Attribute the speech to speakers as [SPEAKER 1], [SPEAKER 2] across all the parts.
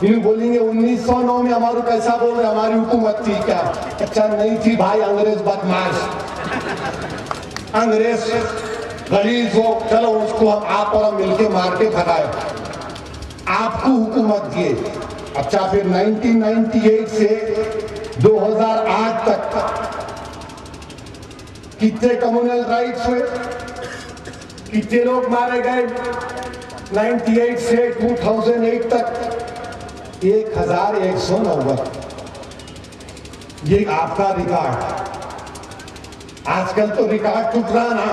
[SPEAKER 1] इन बोलेंगे 1909 में हमारे कैसा बोल रहे हमारी हुकूमत थी क्या? अच्छा नहीं थी भाई, अंग्रेज बदमाश, अंग्रेज गलीज हो, चलो उसको हम आप और हम मिलके मार के भगाए, आपको हुकूमत दिए। अच्छा फिर 1998 से 2008 तक कितने कम्युनल राइट्स हुए, कितने लोग मारे गए? 98 से 2008 तक 1190। ये आपका रिकॉर्ड। आजकल तो रिकॉर्ड टूट रहा ना।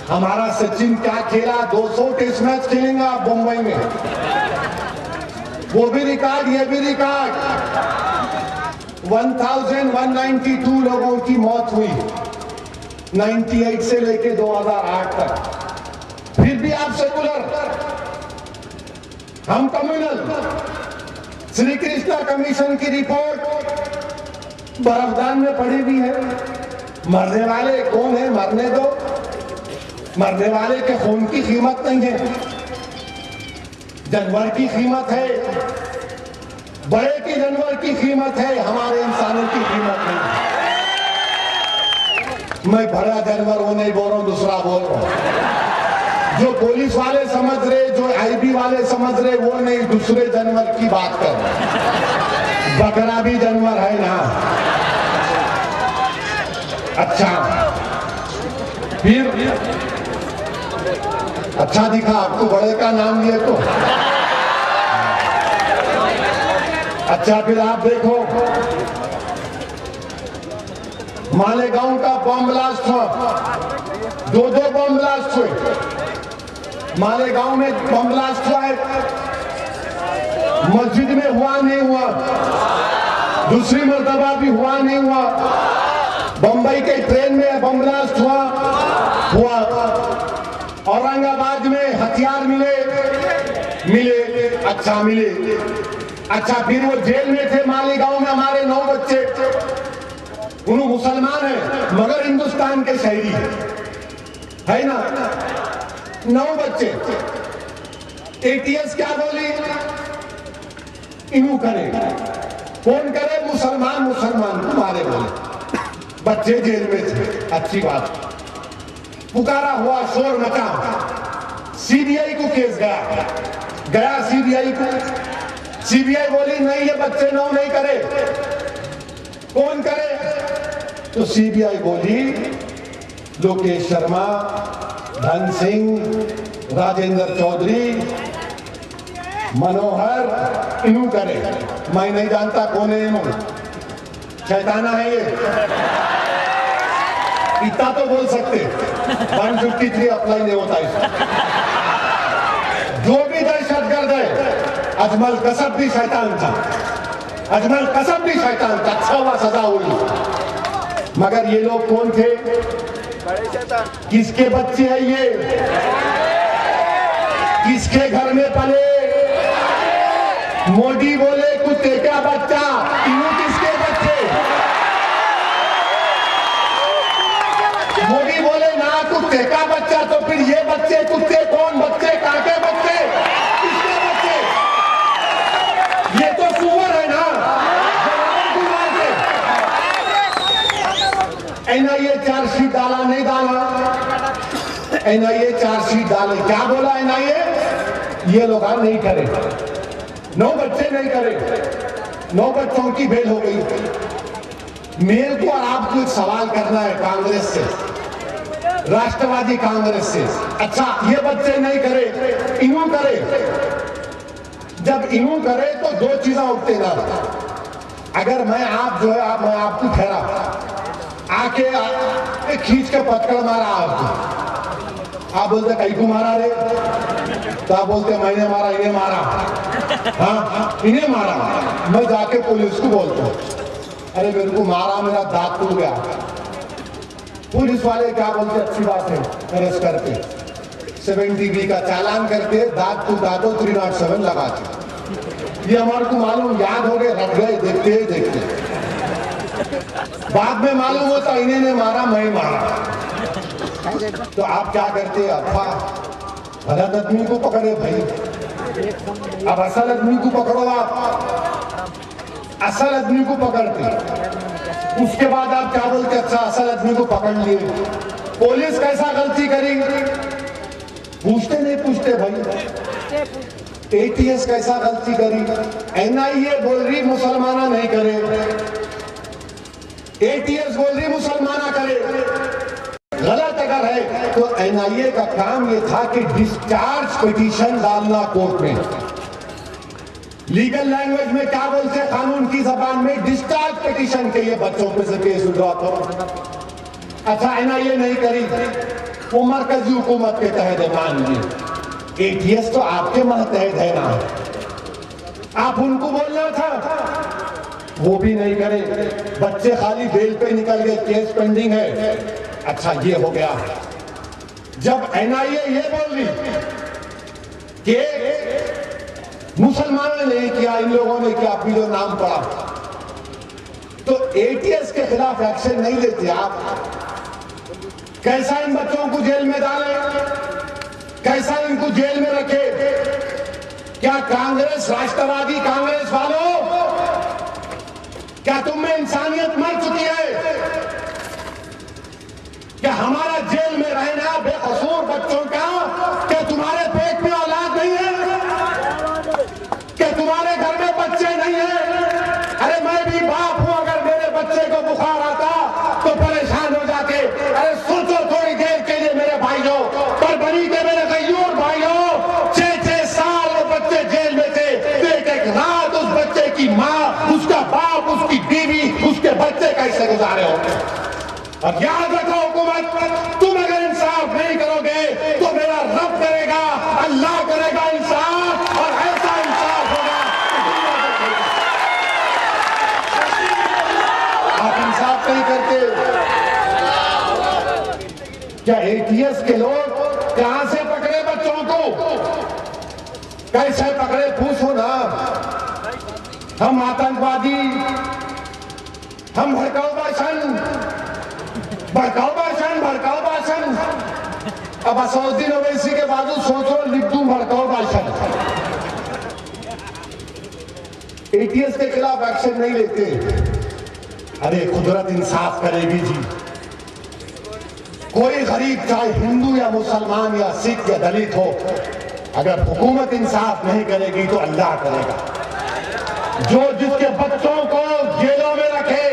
[SPEAKER 1] हमारा सचिन क्या खेला, 200 टेस्ट मैच खेलेंगे आप मुंबई में, वो भी रिकॉर्ड, ये भी रिकॉर्ड। 1192 लोगों की मौत हुई 98 से लेके 2008 तक। फिर भी आप सेकुलर, हम कम्युनल। श्री कृष्णा कमीशन की रिपोर्ट बरफदान में पड़ी हुई है। मरने वाले कौन है? मरने दो, मरने वाले के खून की कीमत नहीं है, जानवर की कीमत है, बड़े की जानवर की कीमत है, हमारे इंसानों की कीमत नहीं है। मैं बड़ा जानवर वो नहीं बोल रहा हूं, दूसरा बोल रहा हूं। जो पुलिस वाले समझ रहे, जो आईबी वाले समझ रहे, वो नहीं, दूसरे जानवर की बात कर रहे। बकरा भी जानवर है ना। अच्छा फिर अच्छा दिखा आपको, बड़े का नाम लिए तो। अच्छा फिर आप देखो, मालेगांव का बम ब्लास्ट हुआ, 2 बम ब्लास्ट हुए। मालेगांव में बम ब्लास्ट हुआ है, मस्जिद में हुआ नहीं हुआ, दूसरी मर्तबा भी हुआ नहीं हुआ। बंबई के ट्रेन में बम ब्लास्ट हुआ। औरंगाबाद में हथियार मिले। अच्छा मिले। अच्छा फिर वो जेल में थे मालेगांव में हमारे 9 बच्चे, उन्होंने मुसलमान है मगर हिंदुस्तान के शहरी है ना। 9 बच्चे। एटीएस क्या बोली? इनू करे, कौन करे? मुसलमान, मुसलमान तुम्हारे बोले। बच्चे जेल में थे, अच्छी बात। पुकारा हुआ, शोर मचा, सीबीआई को केस गया सीबीआई को। सीबीआई बोली नहीं, ये बच्चे 9 नहीं करे, कौन करे? तो सीबीआई बोली लोकेश शर्मा, धन सिंह, राजेंद्र चौधरी, मनोहर, इनू करे। मैं नहीं जानता कौन है इनू, शैताना है ये, इतना तो बोल सकते। 153 अप्लाई नहीं होता इसमें। जो भी दहशतगर्द है, अजमल कसब भी शैतान था, अजमल कसब भी शैतान था, 6वां सजा हुई। मगर ये लोग कौन थे? बड़े शैतान। किसके बच्चे हैं ये? किसके घर में पले? मोदी बोले कुत्ते का बच्चा, इन्हों किसके बच्चे? मोदी बोले ना कुत्ते का बच्चा, तो फिर ये बच्चे कुत्ते कौन बच्चे? काके बच्चे? किसके बच्चे? ये तो सुअर है ना, एनआईए चार्जशीट डाला नहीं डाला? एनआईए चार्जशीट डाले, क्या बोला एनआईए? ये लोग नहीं करे, 9 बच्चे नहीं करे, 9 बच्चों की बेल हो गई। मेरे को और आपको एक सवाल करना है कांग्रेस से, राष्ट्रवादी कांग्रेस से। अच्छा ये बच्चे नहीं करे, इन्हों करे। जब इन्हों करे तो 2 चीजें उठते ना। अगर मैं आप जो है मैं आपको ठहरा आके खींच के पकड़ मारा आपको, आप बोलते कहीं को मारा रे? तो आप बोलते मैंने मारा, इन्हें मारा। हाँ इन्हें मारा। मैं जाके पुलिस को बोलता हूँ, अरे मेरे को मारा, मेरा दांत टूट गया। पुलिस वाले क्या बोलते? अच्छी बात है, अरेस्ट करके 70B का चालान करके दांत टूटा दो, 307 लगाते। ये हमारे को मालूम, याद हो गए, रख गए, देखते। बाद में मालूम होता इन्हें ने मारा, मैं मारा। तो आप क्या करते? अफवाह, गलत आदमी को पकड़े भाई, अब असल आदमी को पकड़ो, आप असल आदमी को पकड़ते, उसके बाद आप क्या बोलते, अच्छा असल आदमी को पकड़ लिए, पुलिस कैसा गलती करी, पूछते नहीं पूछते भाई, एटीएस कैसा गलती करी, एनआईए बोल रही मुसलमाना नहीं करे, एटीएस बोल रही मुसलमाना करे, गलत अगर है तो एनआईए का काम ये था कि डिस्चार्ज पिटीशन डालना कोर्ट में। लीगल लैंग्वेज में क्या बोलते हैं, कानून की जबान में डिस्चार्ज पिटीशन के ये बच्चों पे से केस उठवा करो। अच्छा एनआईए नहीं करी, वो मरकजी हुकूमत के तहत है, मान ली, एटीएस तो आपके मातहत है ना, आप उनको बोलना था, वो भी नहीं करे, बच्चे खाली बेल पे निकल गए, केस पेंडिंग है। अच्छा ये हो गया। जब एनआईए ये बोल रही कि मुसलमानों ने किया, इन लोगों ने किया, अभी जो नाम पड़ा, तो एटीएस के खिलाफ एक्शन नहीं लेते आप। कैसा इन बच्चों को जेल में डाले, कैसा इनको जेल में रखे? क्या कांग्रेस, राष्ट्रवादी कांग्रेस वालों, क्या तुम में इंसानियत मर चुकी है? क्या हमारा जेल में रहना बेकसूर बच्चों का, क्या तुम्हारे पेट में औलाद नहीं है? क्या तुम्हारे घर में बच्चे नहीं है? अरे मैं भी बाप हूं, अगर मेरे बच्चे को बुखार आता तो परेशान हो जाते। अरे सोचो थोड़ी देर के लिए मेरे भाइयों, पर बनी के मेरे गयूर भाइयों, 6-6 साल वो बच्चे जेल में थे, एक रात उस बच्चे की माँ, उसका बाप, उसकी बीवी, उसके बच्चे कैसे गुजारे होंगे। और याद रखो हुकूमत, तुम अगर इंसाफ नहीं करोगे तो मेरा रब करेगा, अल्लाह करेगा इंसाफ, और ऐसा इंसाफ होगा। आप इंसाफ नहीं करते। क्या एटीएस के लोग कहां से पकड़े बच्चों को, कैसे पकड़े, पूछो ना। हम आतंकवादी, हम भड़काऊ भाषण। अब असउद्दीन ओवैसी के बाजू सोचो, लिख दूं भड़काऊ भाषण। एटीएस के खिलाफ एक्शन नहीं लेते। अरे कुदरत इंसाफ करेगी जी। कोई गरीब, चाहे हिंदू या मुसलमान या सिख या दलित हो, अगर हुकूमत इंसाफ नहीं करेगी तो अल्लाह करेगा। जो जिसके बच्चों को जेलों में रखे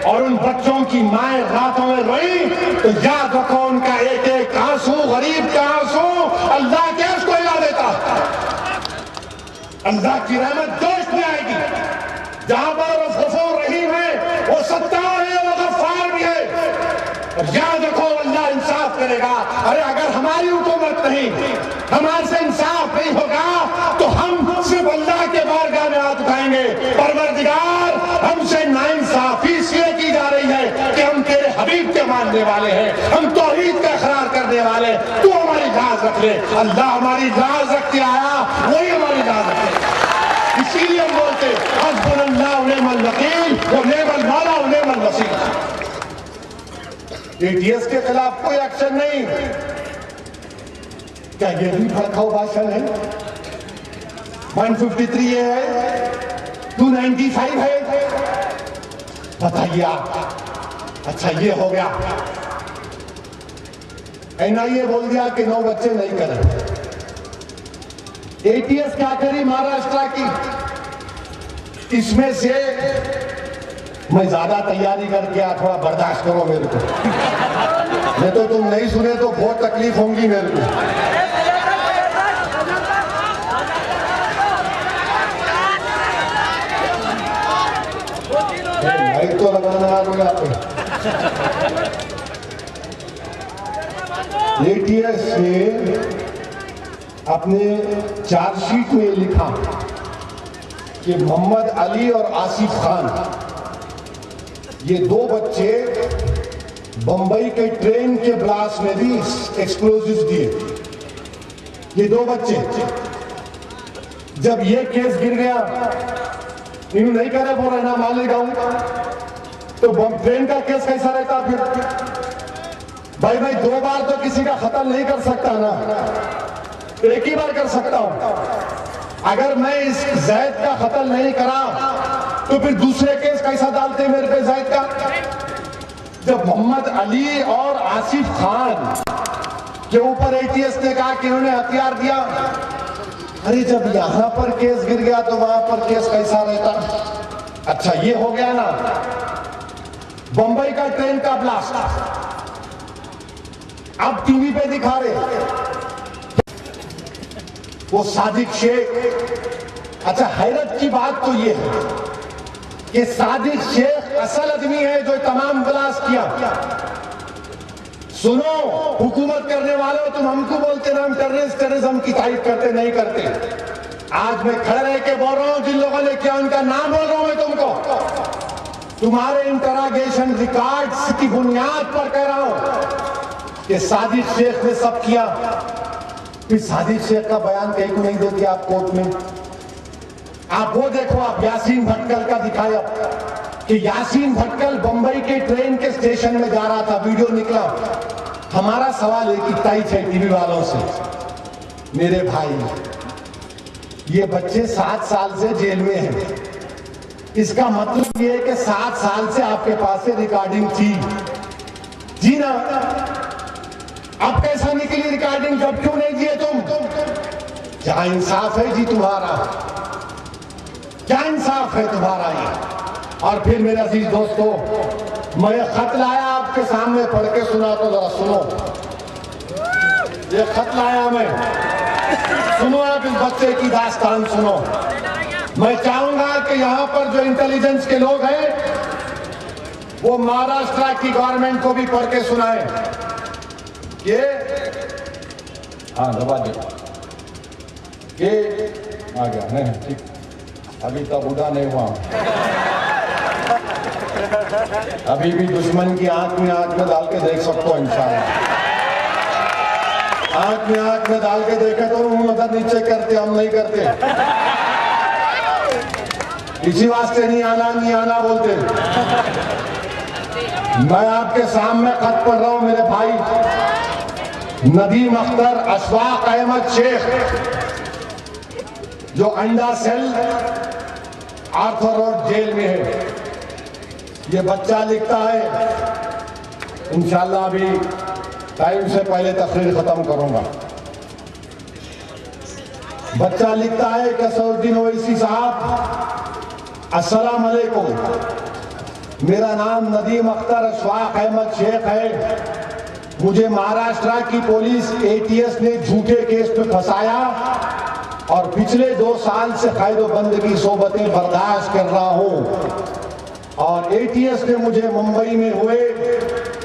[SPEAKER 1] और उन बच्चों की माएं रातों में रोई, तो याद रखो उनका एक एक आंसू, गरीब का आंसू, अल्लाह के उसको हिला देता। अल्लाह की रहमत जोश में आएगी। जहां पर वो गफूर रहीम है, वो सत्तार है, वो गफ्फार भी है। और याद रखो अल्लाह इंसाफ करेगा। अरे अगर हमारी हुकूमत नहीं, हमारे से इंसाफ नहीं होगा तो हम सिर्फ अल्लाह के बारगाह में हाथ उठाएंगे, परवरदिगार हमसे नाइंसाफी इसलिए की जा रही है कि हम तेरे हबीब के मानने वाले हैं, हम तौहीद का इकरार करने वाले, तू हमारी लाज रख ले। अल्लाह हमारी लाज रखते आया, वही हमारी लाज रखे। इसीलिए हम बोलते हस्बुनल्लाहु व निअमल वकील व निअमल मौला व निअमल नसीर। एटीएस के खिलाफ कोई एक्शन नहीं। क्या ये भी भड़काऊ भाषण है? 153 ये है, 295 है, बताइए आप। अच्छा ये हो गया। एनआईए बोल दिया कि 9 बच्चे नहीं करें। एटीएस क्या करी महाराष्ट्र की? इसमें से मैं ज्यादा तैयारी करके आ, थोड़ा बर्दाश्त करो मेरे को, नहीं तो तुम नहीं सुने तो बहुत तकलीफ होंगी मेरे को। लाइट तो लगाना आ गया यहाँ पे। एटीएस ने अपने चार्जशीट में लिखा कि मोहम्मद अली और आसिफ खान, ये 2 बच्चे बंबई के ट्रेन के ब्लास्ट में भी एक्सप्लोजिव दिए। ये 2 बच्चे, जब ये केस गिर गया, इन्होंने नहीं करे बोल रहे ना मालेगांव, तो ट्रेन का केस कैसा रहता फिर? भाई 2 बार तो किसी का कत्ल नहीं कर सकता ना, एक ही बार कर सकता हूं। अगर मैं इस जैद का कत्ल नहीं करा तो फिर दूसरे केस कैसा डालते मेरे पे जैद का? जब मोहम्मद अली और आसिफ खान के ऊपर एटीएस ने कहा कि उन्होंने हथियार दिया, अरे जब यहां पर केस गिर गया तो वहां पर केस कैसा रहता? अच्छा ये हो गया ना। बंबई का ट्रेन का ब्लास्ट अब टीवी पे दिखा रहे, वो सादिक शेख। अच्छा हैरत की बात तो ये है कि सादिक शेख असल आदमी है जो तमाम ब्लास्ट किया। सुनो हुकूमत करने वालों, तुम हमको बोलते ना हम टेररिज्म की तारीफ करते नहीं करते। आज मैं खड़े रह के बोल रहा हूं, जिन लोगों ने किया उनका नाम बोल रहा हूं मैं तुमको। तुम्हारे इंटरोगेशन रिकॉर्ड्स की बुनियाद पर कह रहा हूं कि सादिक शेख ने सब किया। फिर सादिक शेख का बयान कहीं को नहीं देते आप कोर्ट में। आप वो देखो, आप यासीन भटकल का दिखाया कि यासीन भटकल बंबई के ट्रेन के स्टेशन में जा रहा था, वीडियो निकला। हमारा सवाल एक इतना ही है टीवी वालों से, मेरे भाई ये बच्चे 7 साल से जेल में हैं। इसका मतलब ये है कि 7 साल से आपके पास से रिकॉर्डिंग थी जी ना? अब कैसा निकली रिकॉर्डिंग, जब क्यों नहीं दिए तुम? क्या इंसाफ है जी तुम्हारा? क्या इंसाफ है तुम्हारा ये? और फिर मेरे अजीज दोस्तों, मैं खत लाया आपके सामने, पढ़ के सुना तो जरा सुनो। ये खत लाया मैं, सुनो आप इस बच्चे की दास्तान सुनो। मैं चाहूंगा कि यहां पर जो इंटेलिजेंस के लोग हैं वो महाराष्ट्र की गवर्नमेंट को भी पढ़ के सुनाए। ये हाँ दबा दे ये आ गया नहीं ठीक, अभी तक उड़ा नहीं हुआ। अभी भी दुश्मन की आंख में डाल के देख सकते हो इंशाल्लाह। आंख में डाल के देखे तो मदद नीचे करते, हम नहीं करते। इसी वास्ते नहीं आना बोलते। मैं आपके सामने खत पढ़ रहा हूं मेरे भाई। नदीम अख्तर अशफाक अहमद शेख जो अंडा सेल आर्थर रोड जेल में है, ये बच्चा लिखता है, इंशाल्लाह अभी टाइम से पहले तकरीर खत्म करूंगा। बच्चा लिखता है कि असदुद्दीन ओवैसी साहब अस्सलाम वालेकुम, मेरा नाम नदीम अख्तर अशफाक अहमद शेख है। मुझे महाराष्ट्र की पुलिस एटीएस ने झूठे केस में फंसाया और पिछले 2 साल से कैद की सोबतें बर्दाश्त कर रहा हूं। और एटीएस ने मुझे मुंबई में हुए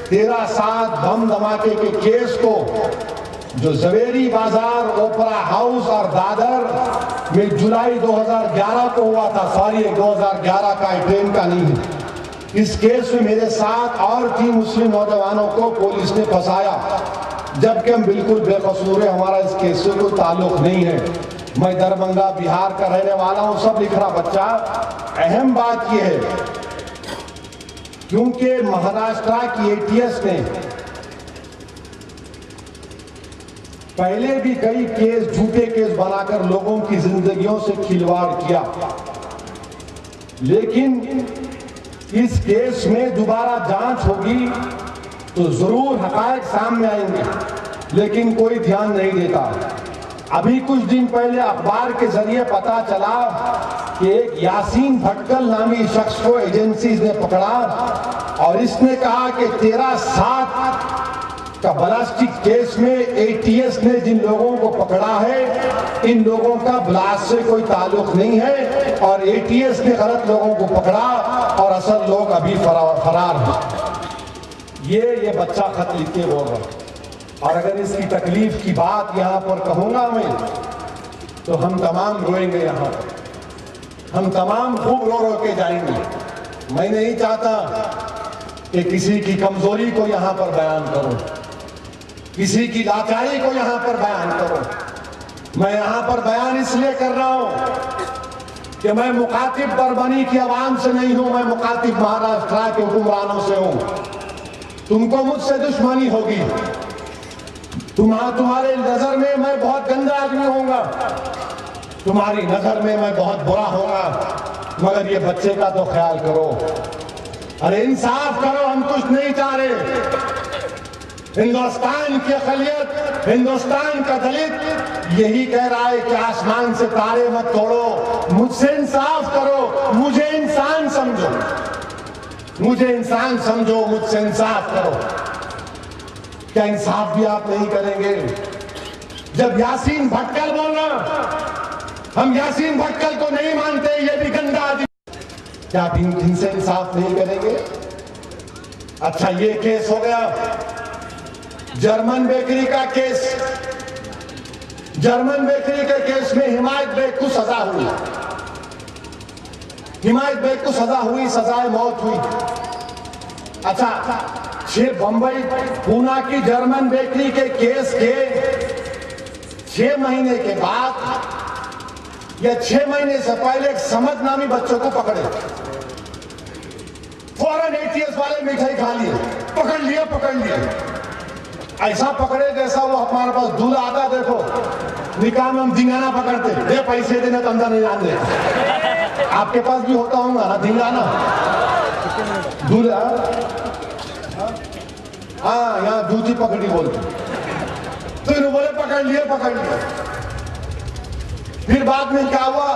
[SPEAKER 1] 13/7 बम धमाके के केस को, जो जवेरी बाजार, ओपरा हाउस और दादर में जुलाई 2011 को हुआ था, सॉरी 2011 का, ट्रेन का नहीं है। इस केस में मेरे साथ और 3 मुस्लिम नौजवानों को पुलिस ने फंसाया, जबकि हम बिल्कुल बेकसूर है, हमारा इस केस से कोई ताल्लुक नहीं है। मैं दरभंगा बिहार का रहने वाला हूं, सब लिख रहा बच्चा। अहम बात यह है क्योंकि महाराष्ट्र की एटीएस ने पहले भी कई केस, झूठे केस बनाकर लोगों की जिंदगियों से खिलवाड़ किया, लेकिन इस केस में दोबारा जांच होगी तो जरूर हकायक सामने आएंगे, लेकिन कोई ध्यान नहीं देता। अभी कुछ दिन पहले अखबार के जरिए पता चला कि एक यासीन भटकल नामी शख्स को एजेंसीज ने पकड़ा और इसने कहा कि 13/7 का ब्लास्टिक केस में एटीएस ने जिन लोगों को पकड़ा है, इन लोगों का ब्लास्ट से कोई ताल्लुक नहीं है और एटीएस ने गलत लोगों को पकड़ा और असल लोग अभी फरार हैं। ये बच्चा खत लिख के बोल रहा है। और अगर इसकी तकलीफ की बात यहाँ पर कहूंगा मैं, तो हम तमाम रोएंगे, यहाँ हम तमाम खूब रो के जाएंगे। मैं नहीं चाहता कि किसी की कमजोरी को यहाँ पर बयान करूं, किसी की लाचारी को यहाँ पर बयान करूं। मैं यहाँ पर बयान इसलिए कर रहा हूं कि मैं मुखातिब बरबनी की आवाम से नहीं हूं, मैं मुखातिब महाराष्ट्र के हुक्मरानों से हूं। तुमको मुझसे दुश्मनी होगी, तुम्हारे नजर में मैं बहुत गंदा आदमी होऊंगा, तुम्हारी नजर में मैं बहुत बुरा होगा, मगर ये बच्चे का तो ख्याल करो। अरे इंसाफ करो, हम कुछ नहीं चाह रहे। हिंदुस्तान की अक़लियत, हिंदुस्तान का दलित यही कह रहा है कि आसमान से तारे मत तोड़ो, मुझसे इंसाफ करो, मुझे इंसान समझो, मुझे इंसान समझो, मुझसे इंसाफ करो। क्या इंसाफ भी आप नहीं करेंगे? जब यासीन भटकल बोलना, हम यासीन भटकल को नहीं मानते, ये भी गंदा आदमी, क्या आप इनसे इंसाफ नहीं करेंगे? अच्छा, ये केस हो गया जर्मन बेकरी का केस। जर्मन बेकरी के केस में हिमायत बेग को सजा हुई, हिमायत बेग को सजा हुई, सजाए मौत हुई। अच्छा, 6 बंबई पूना की जर्मन बेकरी के केस के 6 महीने के बाद या 6 महीने से पहले एक समझ नामी बच्चों को पकड़े, फौरन एटीएस वाले मिठाई खा लिए, पकड़ लिए। ऐसा पकड़े जैसा वो हमारे पास दूल्हा आता, देखो निकाह में हम धिंगाना पकड़ते, दे पैसे देने तो अंदर नहीं आने। आपके पास भी होता होगा ना धिंगाना, दूल्हा। हाँ, यहाँ जूती पकड़ी बोलते, तो इन्होंने बोले पकड़ लिए। फिर बाद में क्या हुआ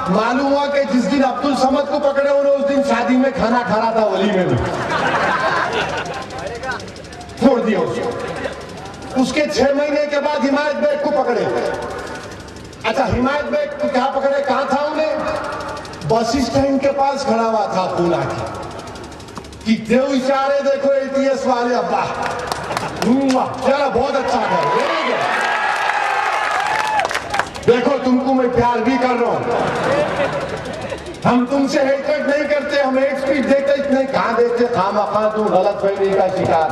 [SPEAKER 1] मालूम हुआ कि जिस दिन अब्दुल समद को पकड़े उन्होंने उस दिन शादी में खाना खा रहा था, वली में भी छोड़ दिया उसको। उसके 6 महीने के बाद हिमायत बेग को पकड़े। अच्छा, हिमायत बेग को क्या पकड़े, कहां था उन्हें? बस स्टैंड के पास खड़ा हुआ था पूना की, कि देव इशारे देखो एटीएस वाले, अब्बा चलो बहुत अच्छा है, देखो तुमको मैं प्यार भी कर रहा हूं, हम तुमसे हेटरेट नहीं करते, हम एक स्पीड देते, इतने कहां देखते, खामखा तू गलत फहमी का शिकार।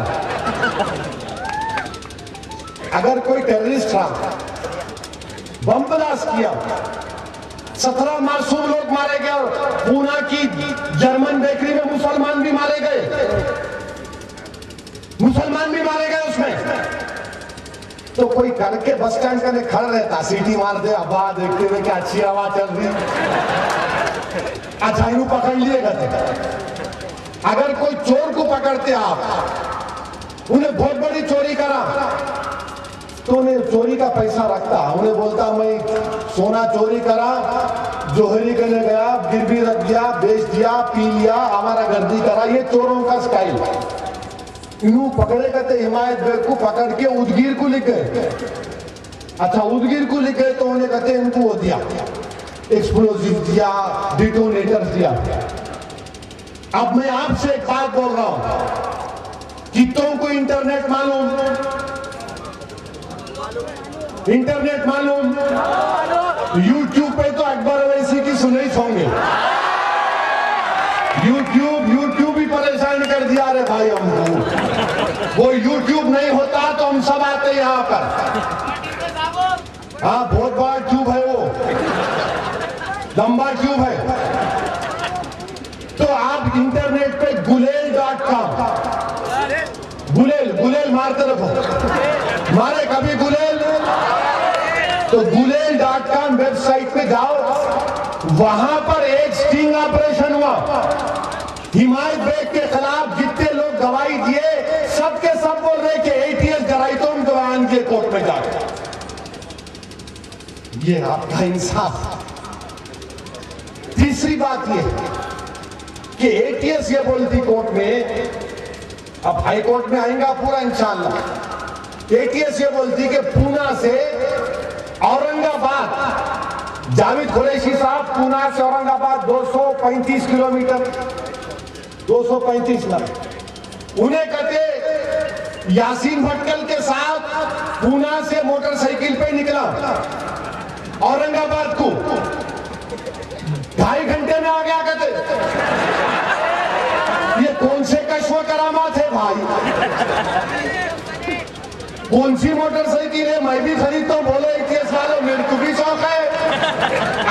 [SPEAKER 1] अगर कोई टेररिस्ट था, बम ब्लास्ट किया, 17 मासूम लोग मारे गए, और पूना की जर्मन बेकरी में मुसलमान भी मारे गए, उसमें। तो कोई करके बस स्टैंड का खड़ा रहता, सीटी मार दे, आवाज देखते हुए क्या अच्छी आवाज चल रही। अच्छा, इन्हों पकड़ लिए गए। अगर कोई चोर को पकड़ते आप, उन्हें बहुत बड़ी चोरी करा, तो उन्हें चोरी का पैसा रखता, उन्हें बोलता मैं सोना चोरी करा, जोहरी करने गया, गिरवी रख दिया, बेच दिया, पी लिया, हमारा गर्दी करा। ये चोरों का स्टाइल। इन्हों पकड़े कहते हिमायत बेग को पकड़ के उदगीर को लिख गए। अच्छा, उदगीर को लिख गए तो उन्हें कहते इनको वो दिया, एक्सप्लोजिव दिया, डिटोनेटर दिया। अब मैं आपसे एक बात बोल रहा हूं, कितनों को इंटरनेट मालूम? यूट्यूब पे तो अकबर अवैसी की सुने होंगे। यूट्यूब ही परेशान कर दिया रे भाई हमको। वो यूट्यूब नहीं होता तो हम सब आते यहाँ पर। हाँ, बहुत बड़ा ट्यूब है, वो लंबा ट्यूब है। तो आप इंटरनेट पे गुलेल.com, गुलेल मारते रखो, मारे कभी गुलेल, तो गुलेल.com वेबसाइट पे जाओ, वहां पर एक स्टिंग ऑपरेशन हुआ। हिमायत बेग के खिलाफ जितने लोग गवाही दिए, सबके सब बोल रहे कि एटीएस गवाही तो हम गवाह के कोर्ट में जाकर। ये आपका इंसाफ। तीसरी बात ये कि एटीएस ये बोलती कोर्ट में, अब हाई कोर्ट में आएगा पूरा इंशाअल्लाह, एटीएस ये बोलती कि पूना से औरंगाबाद, जावेद कुरैशी साहब, पूना से औरंगाबाद 235 किलोमीटर, 235 मिनट। उन्हें कहते यासीन भटकल के साथ पूना से मोटरसाइकिल पे निकला औरंगाबाद को, 2.5 घंटे में आ गया। कहते ये कौन से कश्फ करामात है भाई? कौन सी मोटरसाइकिल है? मैं भी खरीदता हूं, बोलो एटीएस वालों, मेरे को भी शौक है।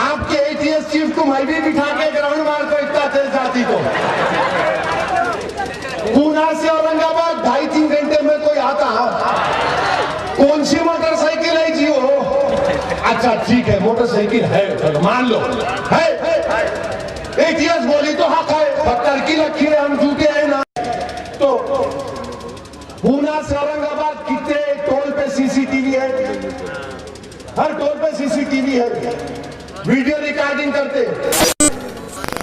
[SPEAKER 1] आपके एटीएस चीफ को मैं भी बिठा के ग्राउंड मारता, इतना तेज जाती तो। पूना से औरंगाबाद 2.5-3 घंटे में कोई आता? कौन सी मोटरसाइकिल है जी वो? अच्छा ठीक है, मोटरसाइकिल है, चलो मान लो है। एटीएस बोली तो हक है, पत्थर की रखी है, हम झूठे हैं ना। तो पूना से औरंगाबाद कितने टोल पे सीसीटीवी है? हर टोल पे सीसीटीवी है, वीडियो रिकॉर्डिंग करते।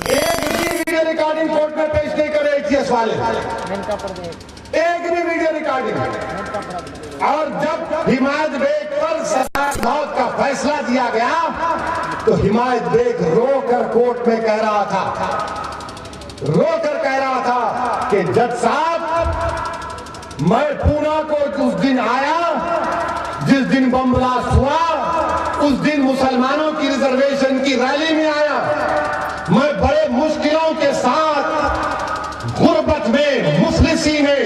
[SPEAKER 1] एक भी वीडियो रिकॉर्डिंग कोर्ट में पेश नहीं करे एटीएस वाले, एक भी वीडियो रिकॉर्डिंग। और जब हिमायत बेग पर सजा मौत का फैसला दिया गया तो हिमायत बेग रोकर कोर्ट में कह रहा था कि जज साहब, मैं पूना को उस दिन आया जिस दिन बम ब्लास्ट हुआ, उस दिन मुसलमानों की रिजर्वेशन की रैली में आया। मैं बड़े मुश्किलों के साथ गुर्बत में, मुफलिसी में,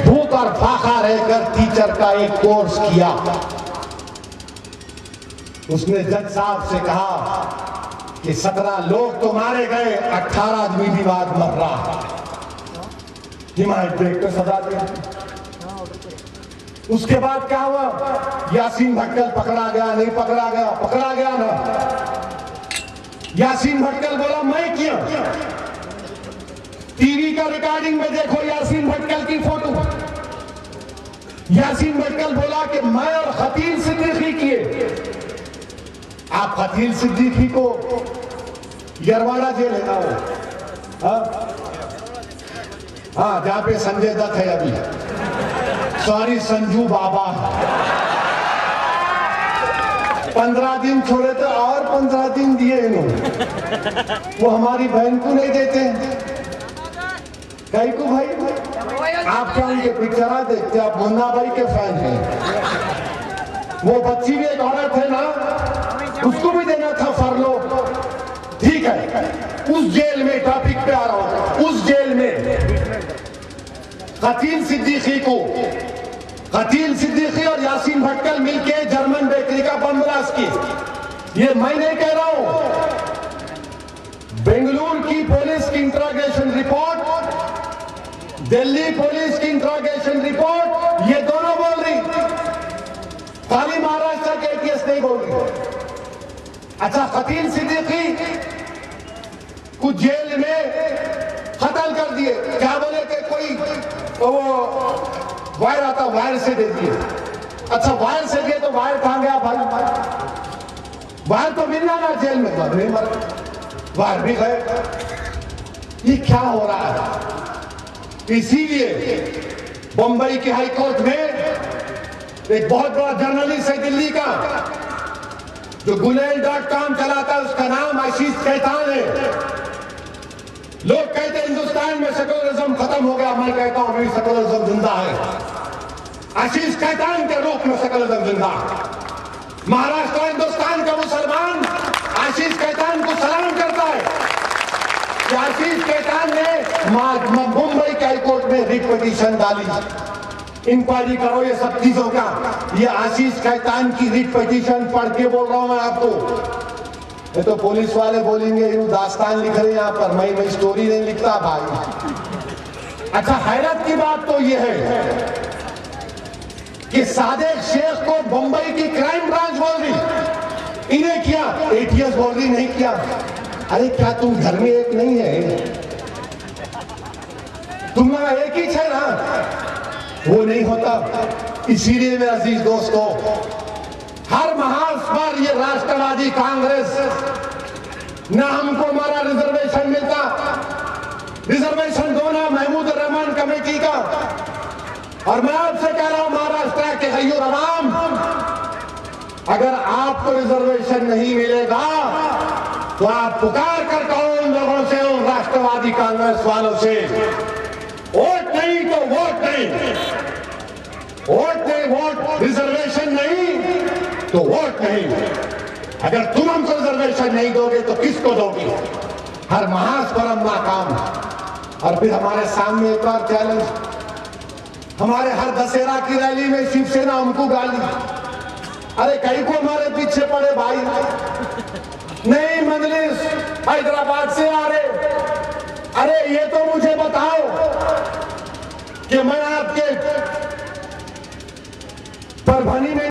[SPEAKER 1] भूख और फाका रहकर टीचर का एक कोर्स किया। उसने जज साहब से कहा कि 17 लोग तो मारे गए, 18 आदमी भी बाद मर रहा। हिमायत बेग को सजा दिया। उसके बाद क्या हुआ? यासीन भटकल पकड़ा गया, नहीं पकड़ा गया? पकड़ा गया ना। यासीन भटकल बोला मैं किया। टीवी का रिकॉर्डिंग में देखो यासीन भटकल की फोटो। यासीन भटकल बोला कि मैं और खतील सिद्दीकी किए। आप खतील सिद्दीकी को यरवाड़ा जेल है ना वो, हाँ जहां पे संजय दत्त है अभी, सॉरी संजू बाबा, 15 दिन छोड़े थे और 15 दिन दिए इन्होंने। वो हमारी बहन को नहीं देते। कहीं को भाई, आप क्या उनके पिक्चर देखते? आप मुन्ना भाई के फैन हैं। वो बच्ची भी एक औरत है ना, उसको भी देना था फरलो। ठीक है, उस जेल में, टॉपिक पे आ रहा हूं, उस जेल में खतील सिद्दीकी और यासीन भटकल मिलके जर्मन बेकरी का बम ब्लास्ट की। ये मैं नहीं कह रहा हूं, बेंगलुरु की पुलिस की इंट्रोगेशन रिपोर्ट, दिल्ली पुलिस की इंट्रोगेशन रिपोर्ट, ये दोनों बोल रही, खाली महाराष्ट्र के एटीएस नहीं बोल रही। अच्छा, खतील सिद्दीकी कुछ जेल में कत्ल कर दिए, क्या बोले कि कोई तो वो वायर आता, वायर से दे दिए। अच्छा, वायर से दिए तो वायर कहां गया भाई? वायर तो मिलना ना जेल में, तो नहीं मर, वायर भी गए। ये क्या हो रहा है? इसीलिए बंबई के हाई कोर्ट में एक बहुत बड़ा जर्नलिस्ट है दिल्ली का, जो गुलेल.com चलाता है, उसका नाम आशीष कैतान है। लोग कहते हैं हिंदुस्तान में सेकुलरिज्म खत्म हो गया, मैं कहता हूं अभी सेकुलरिज्म जिंदा है। आशीष कैतान के रूप में सेकुलरिज्म जिंदा है। महाराष्ट्र हिंदुस्तान का मुसलमान आशीष कैतान को सलाम करता है कि आशीष कैतान ने मुंबई के हाईकोर्ट में रिट पिटीशन डाली, इंक्वायरी करो ये सब चीजों का। ये आशीष कैतान की रिट पिटीशन पढ़ के बोल रहा हूं मैं आपको। ये तो पुलिस वाले बोलेंगे यूं दास्तान लिख रहे हैं यहाँ पर, मैं स्टोरी नहीं लिखता भाई। अच्छा, हैरत की बात तो ये है कि सादिक शेख को बंबई की क्राइम ब्रांच बोल रही, इन्हें किया, एटीएस बोल रही नहीं किया। अरे क्या तुम घर में एक नहीं है? तुम एक ही है ना, वो नहीं होता। इसीलिए मेरे अजीज दोस्तों, हर महाज पर ये राष्ट्रवादी कांग्रेस, ना हमको हमारा रिजर्वेशन मिलता, रिजर्वेशन दो ना महमूद रहमान कमेटी का। और मैं आपसे कह रहा हूं महाराष्ट्र के गैयूर अवाम, अगर आपको रिजर्वेशन नहीं मिलेगा तो आप पुकार कर कहो उन लोगों से, उन राष्ट्रवादी कांग्रेस वालों से, वोट नहीं तो वोट नहीं, वोट नहीं, वोट, रिजर्वेशन नहीं तो वोट नहीं। अगर तुम हमको रिजर्वेशन नहीं दोगे तो किसको दोगे? हर महाज पर हम नाकाम। और फिर हमारे सामने एक और चैलेंज, हमारे हर दशहरा की रैली में शिवसेना हमको गाली। अरे कहीं को हमारे पीछे पड़े भाई, नहीं मजलिस हैदराबाद से आ रहे। अरे ये तो मुझे बताओ कि मैं आपके परभनी में